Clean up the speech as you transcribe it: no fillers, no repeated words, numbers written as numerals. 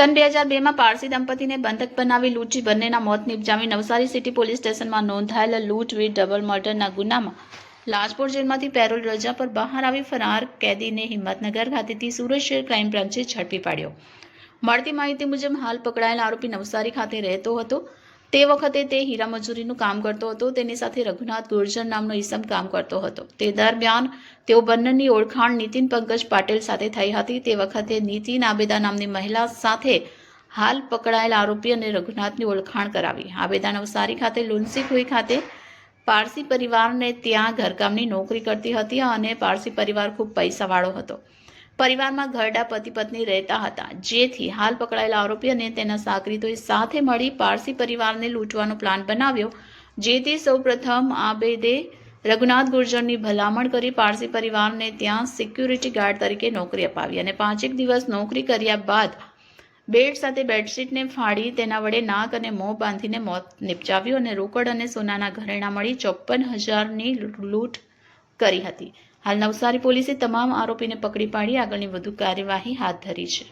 सन 2002 પારસી દંપતીને બંધક બનાવી લૂંટી બંનેના મોત નિપજાવી નવસારી સિટી પોલીસ સ્ટેશનમાં નોંધાયેલા લૂંટ વિથ ડબલ મર્ડરના ગુનામાં લાજપોર જેલમાંથી પેરોલ રજા પર બહાર આવી ફરાર કેદીને હિંમતનગર ખાતેથી સુરત શહેર ક્રાઇમ બ્રાન્ચે ઝડપી પાડ્યો। મળતી માહિતી મુજબ હાલ પકડાયેલ આરોપી નવસારી ખાતે રહેતો હતો। તે વખતે તે હીરા મજૂરીનું કામ કરતો હતો। તેની સાથે રઘુનાથ ગુર્જર નામનો ઈસમ કામ કરતો હતો। તે દરમિયાન તેઓ બંનેની ઓળખાણ નીતિન પંકજ પાટીલ સાથે થઈ હતી। તે વખતે નીતિન આબેદા નામની મહિલા સાથે હાલ પકડાયેલ આરોપી અને રઘુનાથની ઓળખાણ કરાવી। આબેદા નવસારી ખાતે લુન્સીખુઈ ખાતે પારસી પરિવારને ત્યાં ઘરકામની નોકરી કરતી હતી અને પારસી પરિવાર ખૂબ પૈસાવાળો હતો। પરિવારમાં ઘરડા પતિ પત્ની રહેતા હતા, જેથી હાલ પકડાયેલા આરોપી અને તેના સાગરીતોએ સાથે મળી પારસી પરિવારને લૂંટવાનો પ્લાન બનાવ્યો। જેથી સૌપ્રથમ આબેદે રઘુનાથ ગુર્જરની ભલામણ કરી પારસી પરિવારને ત્યાં સિક્યુરિટી ગાર્ડ તરીકે નોકરી અપાવી અને 5 દિવસ નોકરી કર્યા બાદ બેડ સાથે બેડશીટને ફાડી તેના વડે નાક અને મોં બાંધીને મોત નિપજાવ્યું અને રોકડ અને સોનાના ઘરેણાં મળી 54,000ની લૂંટ કરી હતી। હાલ નવસારી પોલીસે તમામ આરોપીને પકડી પાડી આગળની વધુ કાર્યવાહી હાથ ધરી છે।